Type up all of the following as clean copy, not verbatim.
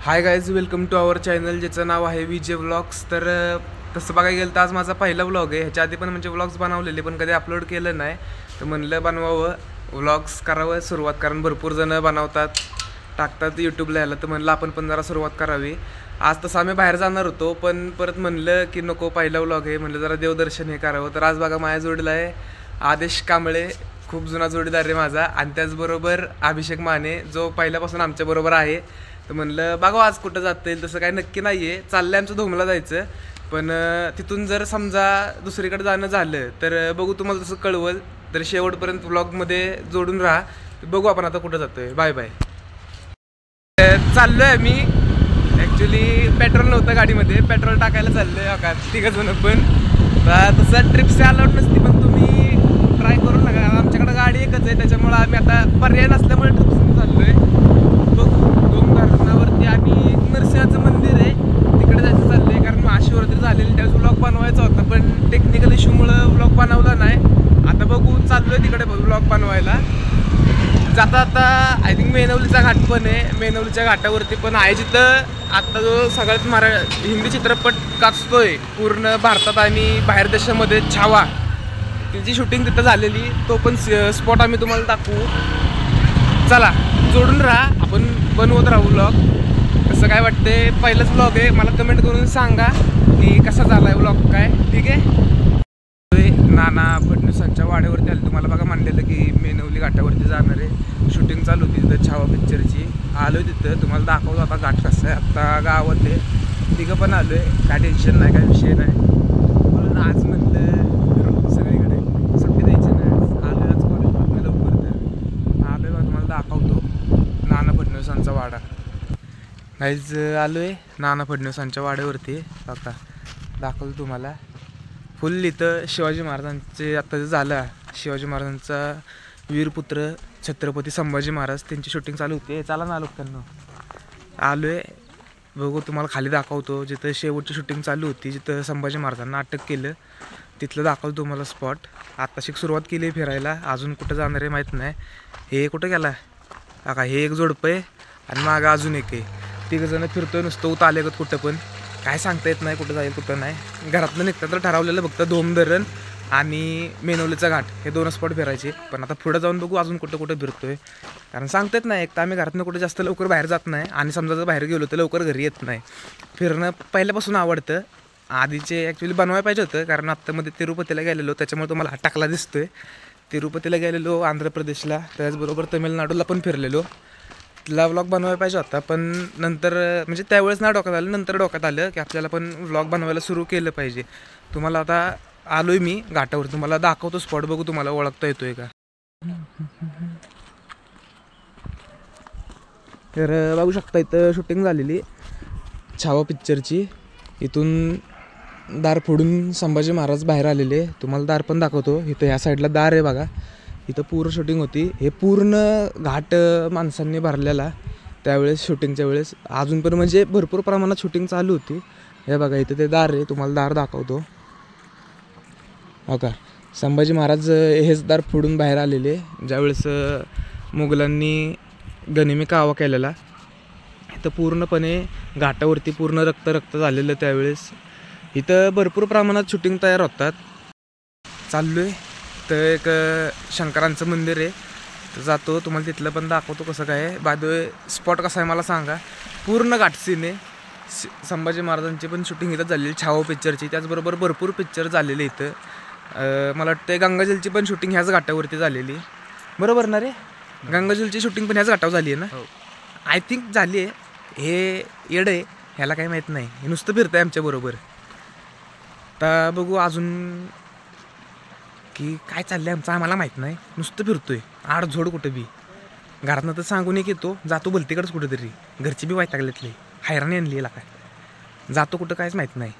High guys, welcome to our channel ज्याचं नाव आहे विजय व्लॉग्स. तर तसं बघायला गेलं तर आज माझा पहिला व्लॉग आहे. ह्याच्या आधी पण म्हणजे व्लॉग्स बनवलेले पण कधी अपलोड केलं नाही. तर म्हणलं बनवावं, व्लॉग्स करावं सुरुवात, कारण भरपूर जणं बनवतात टाकतात यूट्यूबला यायला. तर म्हणलं आपण पण जरा सुरुवात करावी. आज तसं आम्ही बाहेर जाणार होतो पण परत म्हणलं की नको, पहिला व्लॉग आहे म्हणलं जरा देवदर्शन हे करावं. तर आज बघा माझ्या जोडीला आहे आदेश कांबळे, खूप जुना जोडीदार आहे माझा, आणि त्याचबरोबर अभिषेक माने जो पहिल्यापासून आमच्याबरोबर आहे. तर म्हणलं बघा आज कुठं जाता येईल, तसं काही नक्की नाही आहे. चाललं आमचं धोमला जायचं, पण तिथून जर समजा दुसरीकडे जाणं झालं तर बघू, तुम्हाला तसं कळवल. तर शेवटपर्यंत व्लॉगमध्ये जोडून राहा. बघू आपण आता कुठं जातोय. Bye bye. चाललो आहे मी. ॲक्च्युली पेट्रोल नव्हतं गाडीमध्ये, पेट्रोल टाकायला चाललं आहे का तिघं जण. पण तसं ट्रिपचे अलाउड नसते, पण तुम्ही ट्राय करू नका. आमच्याकडे गाडी एकच आहे, त्याच्यामुळं आम्ही आता पर्याय नसल्यामुळे ट्रिप्स चाललो आहे. बघू, धरणावरती आणि नरसिंहाचं मंदिर आहे तिकडे जायचं चाललं आहे, कारण महाशिवरात्री झालेली त्यावेळेस व्लॉग बनवायचा होता पण टेक्निकल इश्यूमुळं व्लॉग बनवला नाही. आता बघू, चाललो आहे तिकडे व्लॉग बनवायला. जाता आता आय थिंक मेनवलीचा घाट पण आहे. मेनवलीच्या घाटावरती पण आहे जिथं आत्ता जो सगळ्यात हिंदी चित्रपट गाजतोय पूर्ण भारतात आणि बाहेर देशामध्ये, छावा, तिची शूटिंग तिथं झालेली. तो पण स्पॉट आम्ही तुम्हाला दाखवू. चला, जोडून राहा, आपण बनवत राहू व्लॉग. कसं काय वाटते, पहिलाच व्लॉग आहे. मला कमेंट करून सांगा की कसा झाला आहे व्लॉग, काय ठीक आहे. नाना फडणवीसांच्या वाड्यावरती आले. तुम्हाला बघा म्हणलेलं की मेनवली घाटावरती जाणार आहे, शूटिंग चालू होती तिथं छावा पिक्चरची. आलो आहे तिथं, तुम्हाला दाखवतो आता घाट कसं आहे. आत्ता गावातले तिघं पण आलो आहे, काय टेन्शन नाही, काय विषय नाही. म्हणून आज म्हणलं सगळीकडे सुट्टी द्यायची नाही. आलो आज कॉलेजमधून लवकर, तर आलो आहे तुम्हाला दाखवतो नाना फडणवीसांचा वाडा. काहीच आलो आहे नाना फडणवीसांच्या वाड्यावरती. बघा दाखवतो तुम्हाला. फुल इथं शिवाजी महाराजांचे आत्ता जे झालं, शिवाजी महाराजांचा वीरपुत्र छत्रपती संभाजी महाराज, त्यांची शूटिंग चालू होती. चला ना लोकांना, आलो आहे. बघू, तुम्हाला खाली दाखवतो जिथं शेवटची शूटिंग चालू होती, जिथं संभाजी महाराजांना अटक केलं तिथलं दाखवतो तुम्हाला स्पॉट. आत्ताशी सुरुवात केली आहे फिरायला, अजून कुठं जाणार आहे माहीत नाही. हे कुठं गेला का, हे एक जोडपं आहे आणि मागं अजून एक आहे. तिघंजणं फिरतोय नुसतं उत आलेगत, कुठं पण काय सांगता येत नाही कुठं जाईल कुठं नाही. घरातनं निघतं तर ठरवलेलं फक्त धोमधरण आणि मेनवलीचा घाट हे दोन स्पॉट फिरायचे. पण आता पुढं जाऊन बघू अजून कुठं कुठं फिरतोय, कारण सांगता येत नाही. एक तर आम्ही घरातनं कुठं जास्त लवकर बाहेर जात नाही, आणि समजा जर बाहेर गेलो तर लवकर घरी येत नाही. फिरणं पहिल्यापासून आवडतं. आधीचे ॲक्च्युली बनवायला पाहिजे होतं, कारण आत्तामध्ये तिरुपतीला गेलेलो, त्याच्यामुळे तुम्हाला हा टाकला दिसतोय. तिरुपतीला गेलेलो, आंध्र प्रदेशला, त्याचबरोबर तमिळनाडूला पण फिरलेलो. तिला व्लॉग बनवायला पाहिजे होता, पण नंतर म्हणजे त्यावेळेस ना डोक्यात आलं, नंतर डोक्यात आलं की आपल्याला पण व्लॉग बनवायला सुरू केलं पाहिजे. तुम्हाला आता आलो आहे मी घाटावर, तुम्हाला दाखवतो स्पॉट. बघू तुम्हाला ओळखता येतोय का. तर बघू शकता इथं शूटिंग झालेली छावा पिक्चरची. इथून दार फोडून संभाजी महाराज बाहेर आलेले. तुम्हाला दार पण दाखवतो. इथं ह्या साईडला दार आहे बघा, इथं पूर्ण शूटिंग होती. हे पूर्ण घाट माणसांनी भरलेला त्यावेळेस शूटिंगच्या वेळेस. अजून पण म्हणजे भरपूर प्रमाणात शूटिंग चालू होती. हे बघा इथं ते दार आहे, तुम्हाला दार दाखवतो. हो का, संभाजी महाराज हेच दार फोडून बाहेर आलेले ज्यावेळेस मुघलांनी गनिमी कावा केलेला. इथं पूर्णपणे घाटावरती पूर्ण रक्त झालेलं त्यावेळेस. इथं भरपूर प्रमाणात शूटिंग तयार होतात. चाललो आहे तर एक शंकरांचं मंदिर आहे, तर जातो, तुम्हाला तिथलं पण दाखवतो कसं काय. बाय द वे स्पॉट कसा आहे मला सांगा. पूर्ण घाट सीन आहे. संभाजी महाराजांची पण शूटिंग इथं झालेली छावा पिक्चरची, त्याचबरोबर भरपूर पिक्चर झालेले इथं. मला वाटतं गंगाजलची पण शूटिंग ह्याच घाटावरती झालेली, बरोबर ना रे? गंगाजलची शूटिंग पण ह्याच घाटावर झाली आहे ना, आय थिंक झाली आहे. हे येडं आहे, ह्याला काही माहीत नाही, हे नुसतं फिरतं आहे आमच्याबरोबर. तर बघू अजून की काय चाललं आहे आमचं, आम्हाला माहीत नाही, नुसतं फिरतोय आडझोड कुठं बी. घरातनं तर सांगून एक येतो, जातो भलतीकडंच कुठंतरी. घरची बी वैतागलेतले, हैराणी आणली याला, काय जातो कुठं कायच माहीत नाही.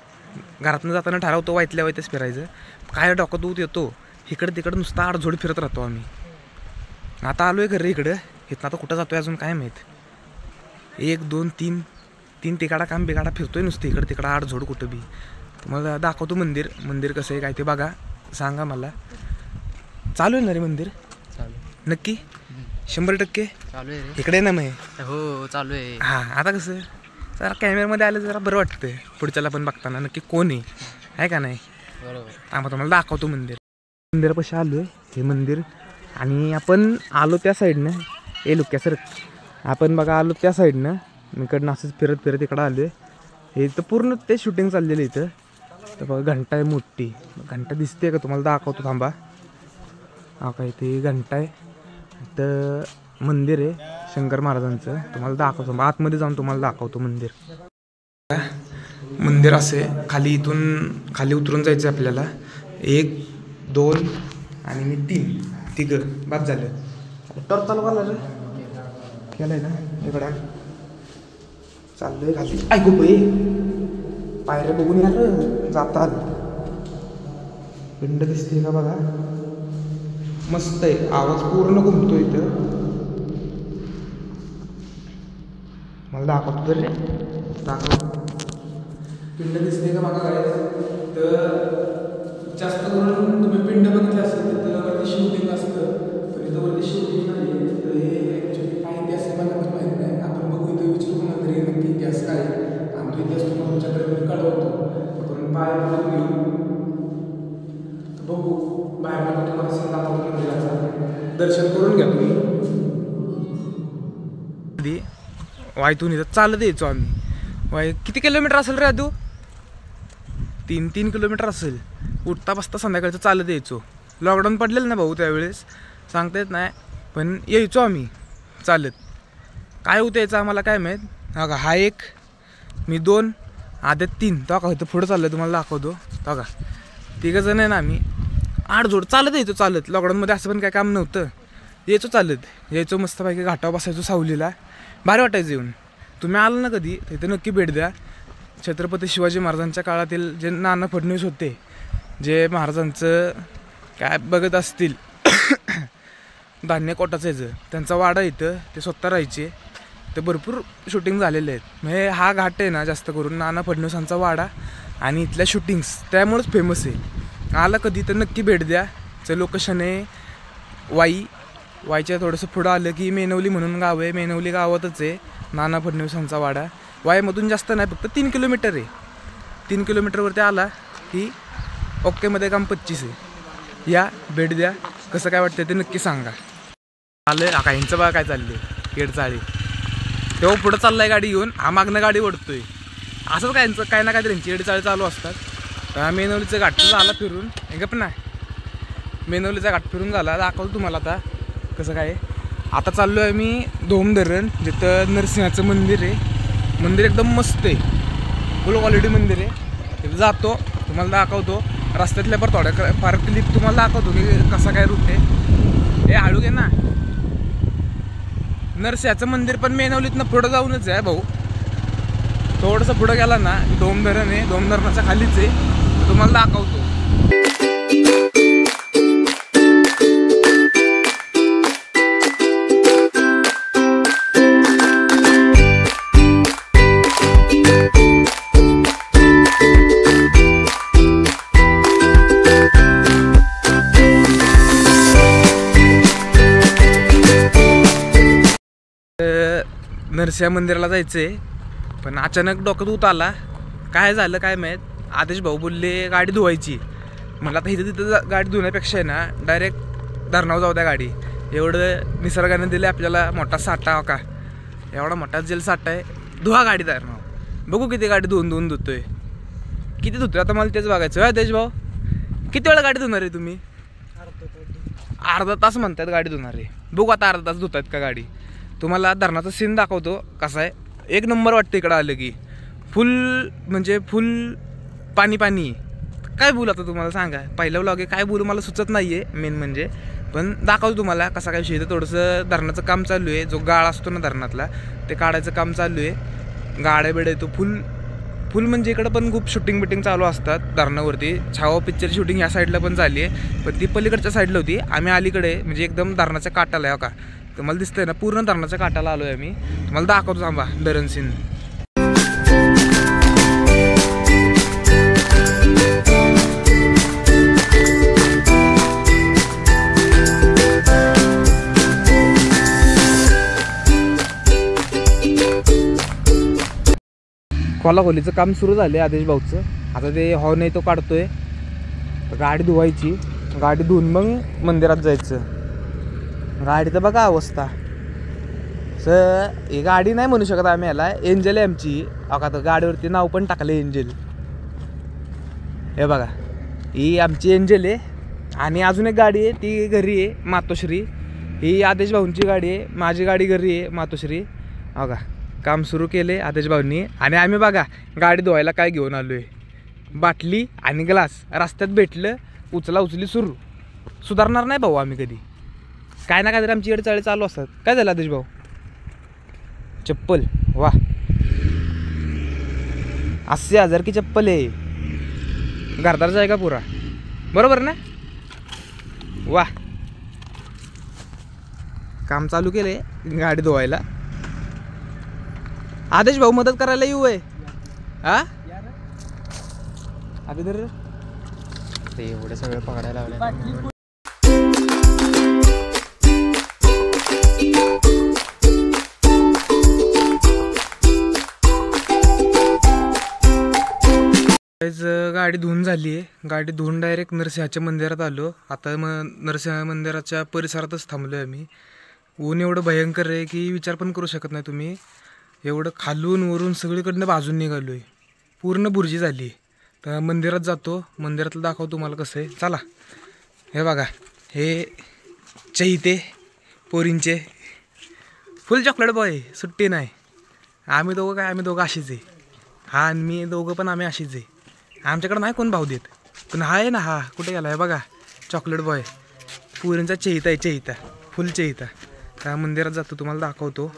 घरातनं जाताना ठरवतो वाईतच फिरायचं, काय डोकं दूत येतो इकडं तिकडं, नुसतं आडझोड फिरत राहतो आम्ही. आता आलो आहे घरी इकडं. इथं आता कुठं जातो आहे अजून काय माहीत. 1 2 3 तिकाडा काम बिकाडा फिरतोय नुसतं इकडं तिकडं आडझोड कुठं बी. तुम्हाला दाखवतो मंदिर कसं आहे काय ते बघा, सांगा मला. चालू आहे ना रे मंदिर? नक्की 100% चालू आहे इकडे ना मग. हो चालू आहे. हां, आता कसं जरा कॅमेऱ्यामध्ये आलं जरा बरं वाटतं पुढच्याला पण बघताना नक्की कोण आहे का नाही. बरोबर. आम्हाला तुम्हाला दाखवतो मंदिरापाशी आलो आहे हे मंदिर. आणि आपण आलो त्या साईडनं लुक्या सर आपण बघा आलो त्या साईडनं इकडनं असंच फिरत फिरत इकडं आलो आहे. हे इथं पूर्ण ते शूटिंग चाललेलं इथं. तर बघा घंटा आहे मोठी घंटा दिसते का तुम्हाला दाखवतो थांबा. हा काय ते घंटा आहे. तर मंदिर आहे शंकर महाराजांचं तुम्हाला दाखवतो आतमध्ये जाऊन तुम्हाला दाखवतो मंदिर असे खाली खाली उतरून जायचं आपल्याला 1 2 आणि मी 3 बाद झालं. तर चालू करायला केलंय ना इकडं चाललंय खाली ऐकू पायऱ्या बघून या जातात. पिंड दिसते का बघा मस्त आहे आवाज पूर्ण घुमतो इथं. मला दाखवतो तर दाखव पिंड दिसते का बघा काय. तर जास्त करून तुम्ही पिंड बघितलं असेल तर वरती शिवलिंग असतं पण इथं वरती शिवलिंग नाही. तर हे ॲक्च्युली काय इतिहास आहे मला पण माहीत नाही. आपण बघू इथं विचारू नंतर हे नक्की इतिहास काय आणि तो इतिहास तुम्हाला तुमच्याकडे मी कळवतो. आपण पाय पडून घेऊ बघू बाहेर तुम्हाला संध्या मंदिराचं दर्शन करून घ्या तुम्ही. वायतून इथं चालत यायचो आम्ही. किती किलोमीटर असेल रे आदू 3 किलोमीटर असेल. उठता बसता संध्याकाळचं चालत यायचो. लॉकडाऊन पडलेलं ना भाऊ त्यावेळेस सांगता येत नाही पण यायचो आम्ही चालत. काय होतं यायचं आम्हाला काय माहीत. हा 1 मी 2 आद्या 3 तो का होतं पुढं चाललं तुम्हाला दाखवतो. तो का 3 जण आहे ना आम्ही 8 जोड चालत यायचो चालत. लॉकडाऊनमध्ये असं पण काय काम नव्हतं यायचो चालत यायचो मस्तपैकी घाटावर बसायचो सावलीला भारी वाटायचं येऊन. तुम्ही आलं ना कधी तिथे नक्की भेट द्या. छत्रपती शिवाजी महाराजांच्या काळातील जे नाना फडणवीस होते जे महाराजांचं काय बघत असतील धान्य कोटाचं याचं त्यांचा वाडा इथं ते स्वतः राहायचे. ते भरपूर शूटिंग झालेले आहेत. म्हणजे हा घाट आहे ना जास्त करून नाना फडणवीसांचा वाडा आणि इथल्या शूटिंग्स त्यामुळेच फेमस आहे. आलं कधी तर नक्की भेट द्या. लोकेशन आहे वाईच्या थोडंसं पुढं आलं की मेनवली म्हणून गाव आहे. मेनवली गावातच आहे नाना फडणवीसांचा वाडा. वाईमधून जास्त नाही फक्त 3 किलोमीटर आहे. 3 किलोमीटरवरती आला की ओकेमध्ये काम 25 आहे. या भेट द्या. कसं काय वाटतं ते नक्की सांगा. आलं का ह्यांचं बघा काय चाललं केडचाळी तेव्हा पुढं चाललाय गाडी घेऊन हा मागणं गाडी ओढतोय. असंच काय यांचं काय ना काय त्यांची केडचाळी चालू असतात. तर मेनवलीचं घाट झाला फिरून हे पण नाही मेनवलीचा घाट फिरून झाला दाखवतो तुम्हाला आता कसं काय. आता चाललो आहे मी धोम धरण जिथं नरसिंहाचं मंदिर आहे. मंदिर एकदम मस्त आहे फुल क्वालिटी मंदिर आहे. तिथं जातो तुम्हाला दाखवतो. रस्त्यातल्या पण थोड्या फार क्लिप तुम्हाला दाखवतो की कसा काय रूट आहे. हे हळू घे ना. नरसिंहाचं मंदिर पण मेनवलीतनं पुढं जाऊनच आहे भाऊ. थोडंसं पुढं गेला ना धोम धरण आहे. धोम धरणाच्या खालीच आहे तुम्हाला दाखवतो. नरसिंह मंदिराला जायचं आहे पण अचानक डोक्यात उत आला. काय झालं काय माहीत. आदेश भाऊ बोलले गाडी धुवायची. मला आता इथं तिथं गाडी धुण्यापेक्षा आहे ना डायरेक्ट धरणावर जाऊ द्या गाडी. एवढं निसर्गाने दिलं आपल्याला मोठा साठा का एवढा मोठा जेल साठा आहे. धुवा गाडी धरणावर बघू किती गाडी धुवून धुतोय किती धुतोय. आता मला तेच बघायचं. आदेश भाऊ किती वेळा गाडी धुणार आहे तुम्ही. अर्धा तास म्हणतात गाडी धुणार आहे. बघू आता अर्धा तास धुतायत का गाडी. तुम्हाला धरणाचा सीन दाखवतो कसा आहे. 1 नंबर वाटतं इकडं आलं की फुल म्हणजे फुल पाणी काय बोलू आता तुम्हाला सांगा. पहिलं व्लॉग आहे काय बोलू मला सुचत नाही आहे मेन म्हणजे. पण दाखवतो तुम्हाला कसा काय विषय. थोडंसं धरणाचं काम चालू आहे. जो गाळ असतो ना धरणातला ते काढायचं काम चालू आहे. गाड्या बेड्या येतो फुल म्हणजे इकडं पण खूप शूटिंग बिटिंग चालू असतात धरणावरती. छावा पिक्चर शूटिंग या साईडला पण झाली आहे पण ती पलीकडच्या साईडला होती. आम्ही अलीकडे म्हणजे एकदम धरणाच्या काठाला आहे का तुम्हाला दिसतंय ना पूर्ण धरणाच्या काठाला आलो आहे आम्ही. तुम्हाला दाखवतो थांबा धरण सीन. खोलाखोलीचं काम सुरू झालं आहे आदेश भाऊचं. आता ते हॉर्न आहे तो काढतोय. गाडी धुवायची, गाडी धुवून मग मंदिरात जायचं. गाडीचं बघा अवस्था. ही गाडी नाही म्हणू शकत आम्ही याला, एंजल आहे आमची. आता गाडीवरती नाव पण टाकलं एंजल. हे बघा ही आमची एंजल आहे. आणि अजून एक गाडी आहे ती घरी आहे, मातोश्री. ही आदेश भाऊंची गाडी आहे, माझी गाडी घरी आहे, मातोश्री. बघा काम सुरू केले आदेश भाऊंनी. आणि आम्ही बघा गाडी धुवायला काय घेऊन आलो आहे, बाटली आणि ग्लास. रस्त्यात भेटलं, उचली सुरू. सुधारणार नाही भाऊ आम्ही कधी. काय ना काय तरी आमची चाळी चालू असतात. काय झालं आदेश भाऊ? चप्पल वा, 80,000 की चप्पल आहे. घरदारचा आहे का पुरा? बरोबर ना? वा, काम चालू केले गाडी धुवायला. आदेश भाऊ मदत करायला येऊ आहे. हा अभि तर ते एवढं सगळं पकडायला लावलं. गाडी धुवून झाली आहे. गाडी धुवून डायरेक्ट नरसिंहाच्या मंदिरात आलो. आता मग नरसिंह मंदिराच्या परिसरातच थांबलो आहे आम्ही. ऊन एवढं भयंकर आहे की विचार पण करू शकत नाही तुम्ही. एवढं खालून वरून सगळीकडनं बाजून निघालो आहे. पूर्ण बुर्जी झाली. तर मंदिरात जातो, मंदिरातलं दाखवतो तुम्हाला कसं आहे. चला. हे बघा हे चहिते पोरींचे फुल चॉकलेट बॉय, सुट्टी नाही. आम्ही दोघं अशीच आहे. हा आणि मी दोघं पण आम्ही अशीच आहे. आमच्याकडं नाही कोण भाव देत, पण हा आहे ना, हा कुठे गेला आहे बघा, चॉकलेट बॉय. पुरींचा चहिता आहे, चहिता, फुल चहिता. त्या मंदिरात जातो, तुम्हाला दाखवतो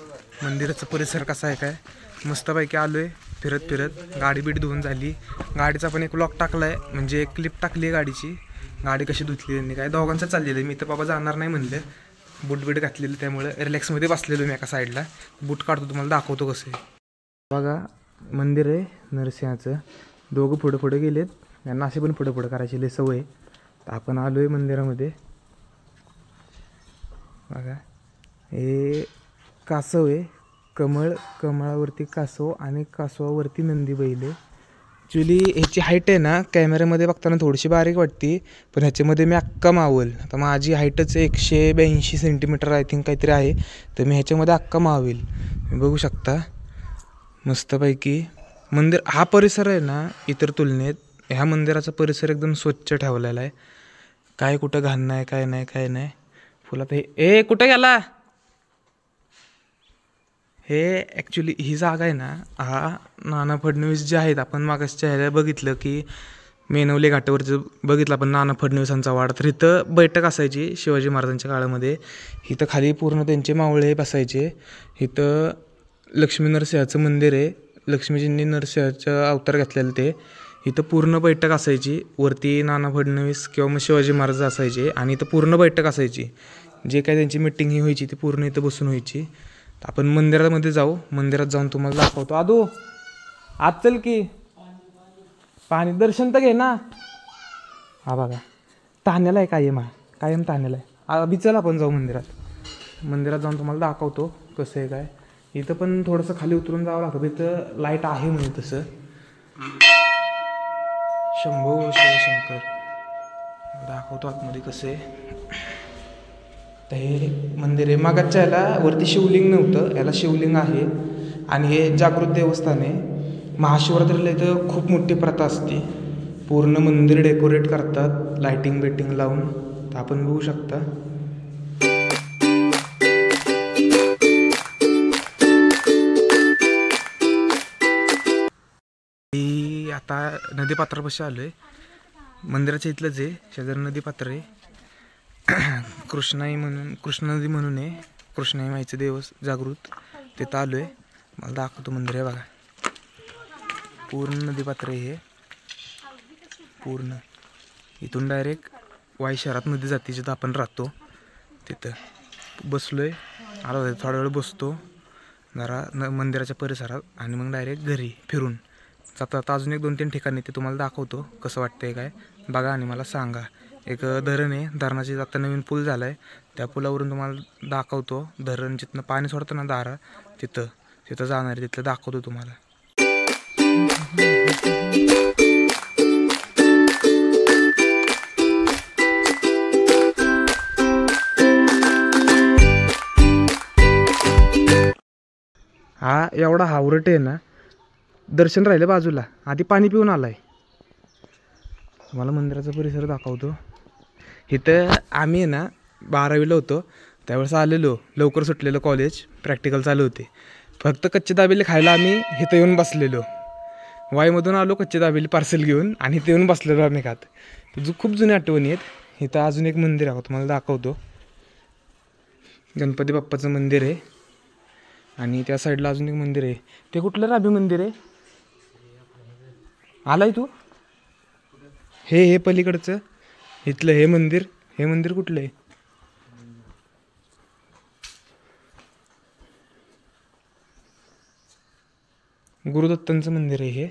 मंदिराचा परिसर कसा आहे. काय मस्तपैकी आलो आहे फिरत. गाडी बीट धुवून झाली. गाडीचा पण एक व्लॉग टाकला आहे, म्हणजे एक क्लिप टाकली आहे गाडीची. गाडी कशी धुतली त्यांनी काय. दोघांचं चाललेलं आहे. मी तर बाबा जाणार नाही म्हणलं, बूट बीट घातलेलं, त्यामुळे रिलॅक्समध्ये बसलेलो मी एका साईडला. बूट काढतो, तुम्हाला दाखवतो कसं आहे. बघा मंदिर आहे नरसिंहाचं. दोघं पुढे गेलेत. यांना असे पण पुढे करायची लय सवय. तर आपण आलो आहे मंदिरामध्ये. बघा हे कासव आहे, कमळावरती कासव आणि कासवावरती नंदी बैल आहे. ॲक्च्युली ह्याची हाईट आहे ना, कॅमेऱ्यामध्ये बघताना थोडीशी बारीक वाटते, पण ह्याच्यामध्ये मी अक्का मावेल. आता माझी हाईटच 182 सेंटीमीटर आय थिंक काहीतरी आहे. तर मी ह्याच्यामध्ये अक्का मावेल. बघू शकता मस्तपैकी मंदिर. हा परिसर आहे ना, इतर तुलनेत ह्या मंदिराचा परिसर एकदम स्वच्छ ठेवलेला आहे. काय कुठं घाण नाही, काय नाही. फुलात हे कुठं गेला. हे ॲक्च्युली ही जागा आहे ना, हा नाना फडणवीस जे आहेत, आपण मागासच्या ह्याला बघितलं की मेनवले घाटावरचं बघितलं आपण नाना फडणवीसांचा वाडा. तर इथं बैठक असायची शिवाजी महाराजांच्या काळामध्ये. इथं खाली पूर्ण त्यांचे मावळे बसायचे. इथं लक्ष्मी नरसिंहाचं मंदिर आहे. लक्ष्मीजींनी नरसिंहाचा अवतार घेतलेलं ते. इथं पूर्ण बैठक असायची. वरती नाना फडणवीस किंवा मग शिवाजी महाराज असायचे आणि इथं पूर्ण बैठक असायची. जे काय त्यांची मिटिंग ही व्हायची ती पूर्ण इथं बसून व्हायची. आपण मंदिरामध्ये जाऊ. मंदिरात जाऊन तुम्हाला दाखवतो. आदू आत चल की, पाणी दर्शन तर घे ना. हा बघा ताण्याला आहे, कायम ताण्याला आहे. अभि चल आपण जाऊ मंदिरात जाऊन तुम्हाला दाखवतो कसं आहे काय. इथं पण थोडंसं खाली उतरून जावं लागतं. इथं लाईट आहे म्हणजे तसं. शंभो शिवशंकर दाखवतो आतमध्ये कसं आहे. तर हे मंदिर आहे. मागच्या याला वरती शिवलिंग नव्हतं, याला शिवलिंग आहे. आणि हे जागृत देवस्थान आहे. महाशिवरात्रीला इथं खूप मोठी प्रथा असते. पूर्ण मंदिर डेकोरेट करतात लाईटिंग बेटिंग लावून. तर आपण बघू शकता. आता नदीपात्रापाशी आलो आहे. मंदिराच्या इथलंच आहे, शेजारी नदीपात्र आहे. कृष्णा नदी म्हणून आहे. कृष्णाई माईचं देवस जागृत, तिथं आलो आहे. मला दाखवतो मंदिर आहे बघा. पूर्ण नदीपात्र आहे हे. पूर्ण इथून डायरेक्ट वाई शहरात नदी जाते, जिथं आपण राहतो तिथं बसलो आहे. आलो थोडा वेळ बसतो जरा मंदिराच्या परिसरात आणि मग डायरेक्ट घरी फिरून जाता. अजून एक 2-3 ठिकाणी ते तुम्हाला दाखवतो कसं वाटतंय काय बघा आणि मला सांगा. एक धरण आहे, धरणाची आता नवीन पूल झाला आहे. त्या पुलावरून तुम्हाला दाखवतो. धरण जिथनं पाणी सोडतं ना दारा, तिथं जाणार आहे, तिथलं दाखवतो तुम्हाला. एवढा हावरट आहे ना, दर्शन राहिलं बाजूला, आधी पाणी पिऊन आलाय. तुम्हाला मंदिराचा परिसर दाखवतो. इथं आम्ही आहे ना 12वीला होतो त्यावेळेस आलेलो, लवकर सुटलेलं कॉलेज, प्रॅक्टिकल चालू होते. फक्त कच्चे दाबेली खायला आम्ही इथं येऊन बसलेलो. वाईमधून आलो कच्चे दाबेली पार्सल घेऊन आणि इथं येऊन बसलेलो आम्ही खात. खूप जुन्या आठवणी आहेत. इथं अजून एक मंदिर आहे, तुम्हाला दाखवतो. गणपती बाप्पाचं मंदिर आहे आणि त्या साईडला अजून एक मंदिर आहे. ते कुठलं राबी मंदिर आहे? आलाय तू? हे पलीकडचं इथलं हे मंदिर कुठलं आहे? गुरुदत्तांचं मंदिर आहे हे.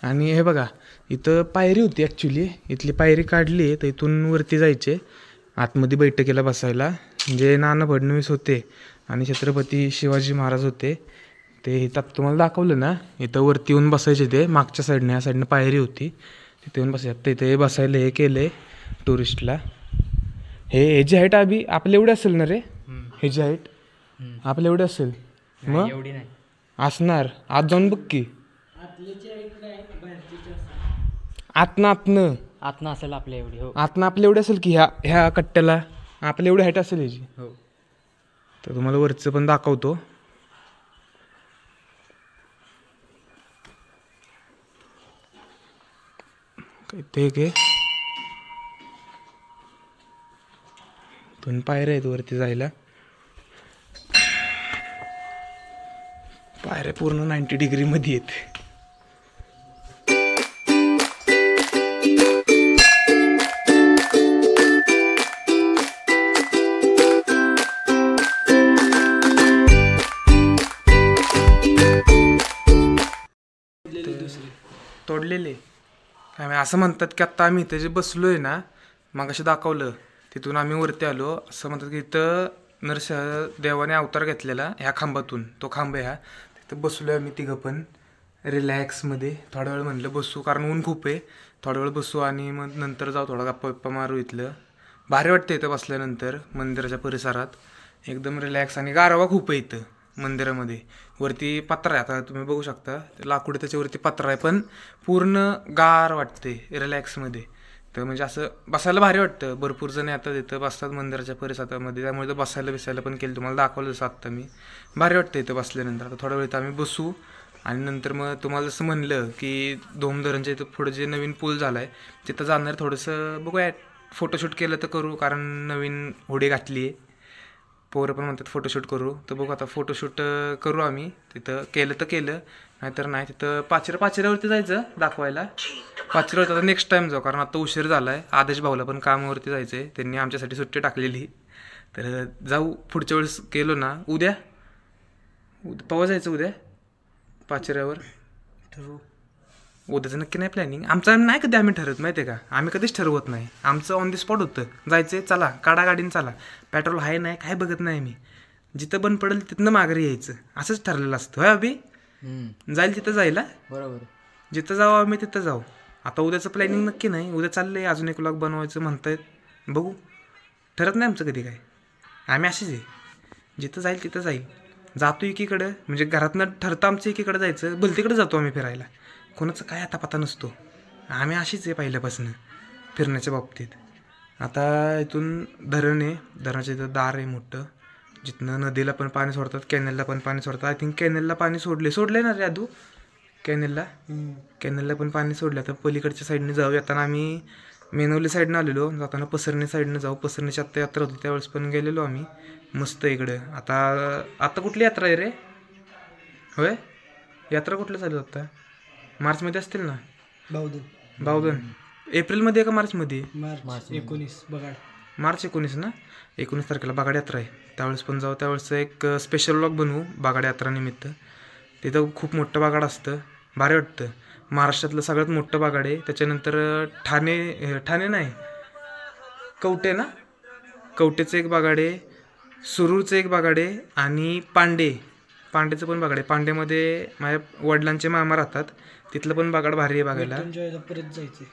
आणि हे बघा, इथं पायरी होती ॲक्च्युली. इथली पायरी काढली आहे तर इथून वरती जायचे आतमध्ये बैठकीला बसायला. जे नाना फडणवीस होते आणि छत्रपती शिवाजी महाराज होते ते इथं तुम्हाला दाखवलं ना. इथं वरती येऊन बसायचे ते मागच्या साईडने, या साईडनं पायरी होती, तिथे येऊन बसायचं. तर इथे बसायला हे केलं आहे टुरिस्टला. ह्याची हाईट आपल्या एवढी असेल ना रे? ह्याची हाईट आपल्या एवढी असेल मग? एवढी नाही असणार. आज जाऊन बघ की. आतनं असेल आपल्या एवढी. हो, आतनं आपल्या एवढी असेल की ह्या कट्ट्याला आपल्या एवढी हाईट असेल ह्याची. हो, तर तुम्हाला वरचं पण दाखवतो. ते घे, दोन पायऱ्या आहेत वरती जायला. पायऱ्या पूर्ण 90 डिग्री मध्ये आहेत. तोडलेले काय असं म्हणतात की आत्ता आम्ही इथे जे बसलोय ना, मग असे दाखवलं तिथून आम्ही वरती आलो. असं म्हणतात की इथं देवाने अवतार घेतलेला ह्या खांबातून. तो खांब ह्या तिथं बसलोय आम्ही तिघं पण रिलॅक्समध्ये. थोडा वेळ म्हणलं बसू, कारण ऊन खूप आहे. थोडा वेळ बसू आणि मग नंतर जाऊ थोडा गप्पा मारू. इथलं भारी वाटतं इथं बसल्यानंतर. मंदिराच्या परिसरात एकदम रिलॅक्स आणि गारवा खूप आहे इथं मंदिरामध्ये. वरती पत्रा आहे, आता तुम्ही बघू शकता लाकूड त्याच्यावरती पत्रा आहे, पण पूर्ण गार वाटते रिलॅक्समध्ये. तर म्हणजे असं बसायला भारी वाटतं. भरपूर जण आता इथं बसतात मंदिराच्या परिसरामध्ये, त्यामुळे तर बसायला पण केलं. तुम्हाला दाखवलं जसं आत्ता मी. भारी वाटतं इथं बसल्यानंतर. आता थोडा वेळ तर आम्ही बसू आणि नंतर मग तुम्हाला जसं म्हणलं की धोमधरणच्या इथं पुढं जे नवीन पूल झाला आहे तिथं जाणार. थोडंसं बघूया, फोटोशूट केलं तर करू, कारण नवीन होडी घातली आहे. पोरं पण म्हणतात फोटोशूट करू, तर बघू आता फोटोशूट करू आम्ही. तिथं केलं तर केलं, नाहीतर नाही. तिथं पाचऱ्यावरती जायचं दाखवायला. पाचऱ्यावरती आता नेक्स्ट टाईम जाऊ, कारण आता उशीर झाला आहे. आदेश भाऊला पण कामावरती जायचं आहे, त्यांनी आमच्यासाठी सुट्टी टाकलेली. तर जाऊ पुढच्या वेळेस गेलो ना. उद्या पवा जायचं उद्या पाचऱ्यावर. ठरवू उद्याचं नक्की नाही प्लॅनिंग आमचं. नाही कधी आम्ही ठरवत, माहिती आहे का? आम्ही कधीच ठरवत नाही. आमचं ऑन दी स्पॉट होतं. जायचं चला, काढा गाडीनं चला. पेट्रोल आहे नाही काय बघत नाही मी. जिथं बंद पडेल तिथनं माघारी यायचं, असंच ठरलेलं असतं. होय अभि? जाईल तिथं जायला. बरोबर, जिथं जाऊ आम्ही तिथं जाऊ. आता उद्याचं प्लॅनिंग नक्की नाही. उद्या चाललंय अजून एक व्लॉग बनवायचं म्हणतायत, बघू. ठरत नाही आमचं कधी काय. आम्ही असेच आहे, जिथं जाईल तिथं जाईल. जातो एकीकडं, म्हणजे घरातनं ठरतं आमचं एकीकडं जायचं, भलतीकडे जातो आम्ही फिरायला. कोणाचं काय आता पत्ता नसतो. आम्ही अशीच आहे पहिल्यापासून फिरण्याच्या बाबतीत. आता इथून धरण आहे, धरणाच्या इथं दार आहे मोठं, जिथनं नदीला पण पाणी सोडतात, कॅनेलला पण पाणी सोडतात. आय थिंक कॅनेलला पाणी सोडले ना रे आदू? कॅनेलला पण पाणी सोडलं. तर पलीकडच्या साईडने जाऊ. येताना आम्ही मेनवली साईडनं आलेलो, जाताना पसरणी साईडनं जाऊ. पसरणीची आत्ता यात्रा होती त्यावेळेस पण गेलेलो आम्ही मस्त इकडं. आता कुठली यात्रा आहे रे? होय, यात्रा कुठलं चालू आत्ता? मार्चमध्ये असतील ना? बावधन एप्रिलमध्ये का मार्चमध्ये? मार्च 19 बघाड. मार्च 19 ना? 19 तारखेला बागाड यात्रा आहे, त्यावेळेस पण जाऊ. त्यावेळेस एक स्पेशल व्लॉग बनवू बागाड यात्रा निमित्त. तिथं खूप मोठं बागाड असतं, भारी वाटतं. महाराष्ट्रातलं सगळ्यात मोठं बागाड आहे. त्याच्यानंतर ठाणे नाही, कवटे ना, कवटेचं एक बागाड आहे, सुरूरचं एक बागाड आहे आणि पांडेचं पण बागाड आहे. पांडेमध्ये माझ्या वडिलांचे मामा राहतात, तिथलं पण बागाड भारी आहे बघायला. परत जायचं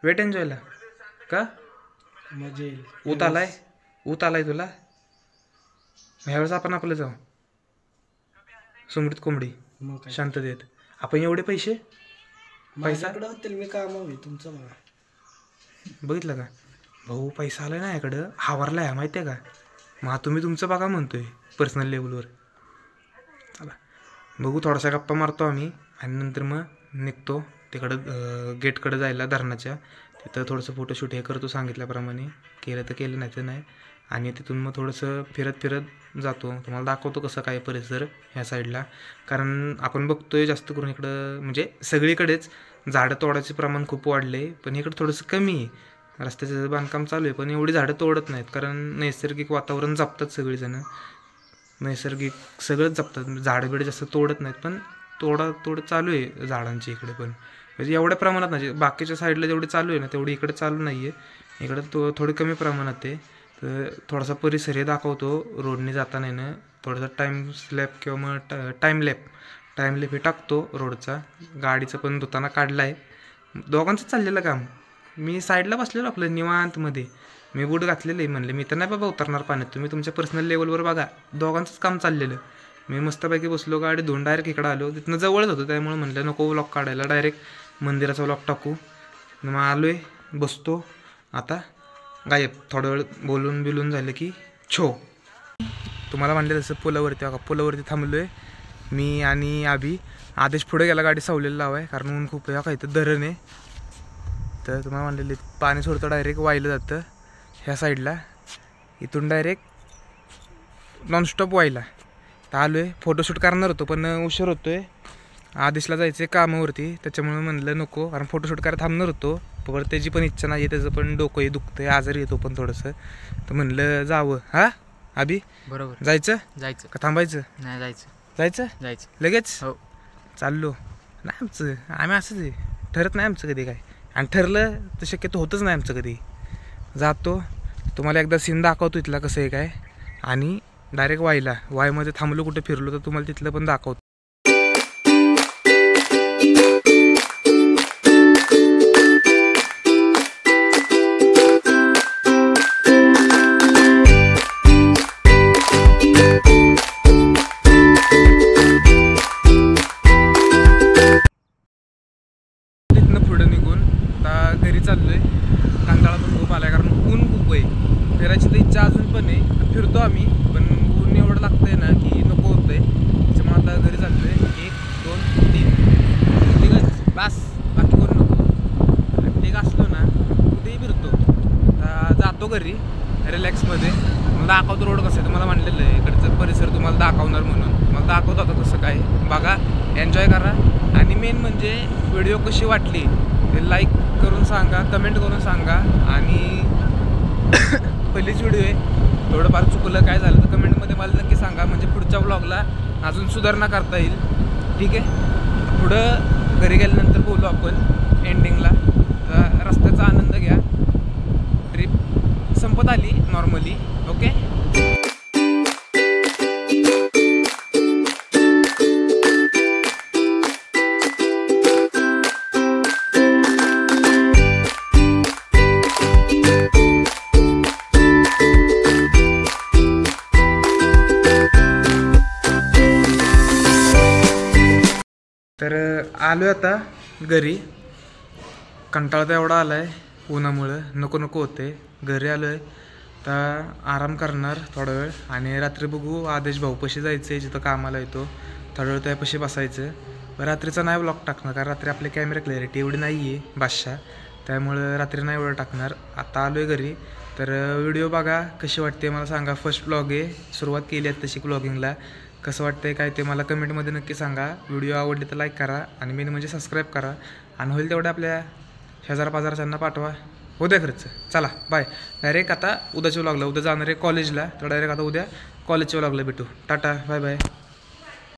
वेट एन्जॉयला का? मजा येईल. ऊत आलाय तुला? ह्यावेळेस आपण आपलं जाऊ. सुमडीत कोंबडी मग काय शांततेत. आपण एवढे पैसे माझ्याकडं होतील मी काम हवी तुमचं बघा. बघितलं का भाऊ, पैसा आला ना याकडं, हावरला आहे माहिती आहे का. मग तुम्ही तुमचं बघा म्हणतोय पर्सनल लेवलवर. चला बघू, थोडासा गप्पा मारतो आम्ही आणि नंतर मग निघतो तिकडं गेटकडं जायला धरणाच्या. तिथं थोडंसं फोटोशूट हे करतो सांगितल्याप्रमाणे, केलं तर केलं नाही तर नाही. आणि तिथून मग थोडंसं फिरत फिरत जातो, तुम्हाला दाखवतो कसं काय परिसर ह्या साईडला. कारण आपण बघतोय जास्त करून इकडं म्हणजे सगळीकडेच झाडं तोडायचे प्रमाण खूप वाढले, पण इकडं थोडंसं कमी आहे. रस्त्याचं बांधकाम चालू आहे पण एवढी झाडं तोडत नाहीत, कारण नैसर्गिक वातावरण जपतात सगळीजणं. नैसर्गिक सगळंच जपतात, झाडं बिडं जास्त तोडत नाहीत. पण तोड चालू आहे झाडांची इकडे पण, म्हणजे एवढ्या प्रमाणात नाही. बाकीच्या साईडला जेवढे चालू आहे ना तेवढी इकडे चालू नाही आहे. इकडं थोडी कमी प्रमाणात आहे. तर थोडासा परिसर हे दाखवतो रोडने जाताना ना. थोडासा टाईम स्लॅप किंवा मग टाईम लॅप हे टाकतो रोडचा. गाडीचं पण धुताना काढला आहे, दोघांचं चाललेलं काम. मी साईडला बसलेलो आपलं निवांतमध्ये, मी बूट घातलेलं आहे. म्हणले मी तर नाही बाबा उतरणार पाण्यात, तुम्ही तुमच्या पर्सनल लेवलवर बघा. दोघांचंच काम चाललेलं. मी मस्तपैकी बसलो, गाडी धुवून डायरेक्ट इकडं आलो. तिथनं जवळच होतं त्यामुळे म्हणलं नको व्लॉग काढायला, डायरेक्ट मंदिराचा व्लॉग टाकू. मग आलो आहे, बसतो आता. गायब थोडा वेळ बोलून झालं की तुम्हाला म्हणलं तसं पुलावरती थांबलो आहे मी आणि आभी. आदेश पुढे गेला गाडी सावलेला लावाय, कारण ऊन खूप आहे. काही तर धरण आहे, तर तुम्हाला म्हणलेले पाणी सोडतं डायरेक्ट वाहिलं जातं ह्या साईडला. इथून डायरेक्ट नॉनस्टॉप वाहिला. तर आलो आहे, फोटोशूट करणार होतो पण उशीर होतो आहे. आदेशला जायचं आहे कामावरती, त्याच्यामुळे म्हणलं नको, कारण फोटोशूट करायला थांबणार होतो. पण त्याची पण इच्छा नाही आहे, त्याचं पण डोकंही दुखतं आहे, आजारी येतो पण थोडंसं. तर म्हणलं जावं. हा आभी बरोबर, जायचं का थांबायचं? नाही जायचं लगेच. हो चाललो नाही आम्ही असंच आहे, ठरत नाही आमचं कधी काय, आणि ठरलं तर शक्यतो होतच नाही आमचं कधी. जातो, तुम्हाला एकदा सीन दाखवतो इथला कसं आहे काय, आणि डायरेक्ट वायमध्ये थांबलो कुठे फिरलो तर तुम्हाला तिथलं पण दाखवतो. चाललोय, कंटाळा पण खूप आलाय, कारण ऊन खूप आहे. फिरायची तर इच्छा अजून पण आहे, फिरतो आम्ही, पण ऊन एवढं लागतंय ना की नको होतंय. त्याच्यामुळे आता घरी चाललोय. 1 2 3 तिघच बस, बाकी कोण नको. तिघ असलो ना कुठेही फिरतो. आता जातो घरी रिलॅक्समध्ये. मला दाखवतो रोड कसं आहे, तुम्हाला म्हणलेलं आहे इकडचं परिसर तुम्हाला दाखवणार म्हणून. मला दाखवतो आता कसं काय, बघा, एन्जॉय करा. आणि मेन म्हणजे व्हिडिओ कशी वाटली ते लाईक करून सांगा, कमेंट करून सांगा. आणि पहिलीच व्हिडिओ आहे, थोडंफार चुकलं काय झालं तर कमेंटमध्ये मला नक्की सांगा, म्हणजे पुढच्या व्लॉगला अजून सुधारणा करता येईल. ठीक आहे, पुढं घरी गेल्यानंतर बोलू आपण एंडिंगला. तर रस्त्याचा आनंद घ्या, ट्रिप संपत आली नॉर्मली. ओके, तर आलो आहे आता घरी. कंटाळा तर एवढा आला आहे उन्हामुळं, नको होते. घरी आलो आहे तर आराम करणार थोडा वेळ, आणि रात्री बघू आदेश भाऊपाशी जायचं आहे जिथं कामाला येतो. थोडा वेळ त्यापाशी बसायचं. रात्रीचा नाही व्लॉग टाकणार, कारण रात्री आपले कॅमेरा क्लॅरिटी एवढी नाही आहे बादशाह, त्यामुळं रात्री नाही एवढं टाकणार. आता आलो आहे घरी, तर व्हिडिओ बघा कशी वाटते मला सांगा. फर्स्ट व्लॉग आहे, सुरुवात केली आहे तशी व्लॉगिंगला. कसं वाटतंय काय ते मला कमेंटमध्ये नक्की सांगा. व्हिडिओ आवडले तर लाईक करा, आणि मेन म्हणजे सबस्क्राईब करा, आणि होईल तेवढं आपल्या शेजार-पाजारच्यांना पाठवा. उद्या खर्च. चला बाय. डायरेक्ट आता उद्याच्या व्लॉगला, उद्या जाणार आहे कॉलेजला, तर डायरेक्ट आता उद्या कॉलेजच्या व्लॉगला भेटू. Tata, bye bye.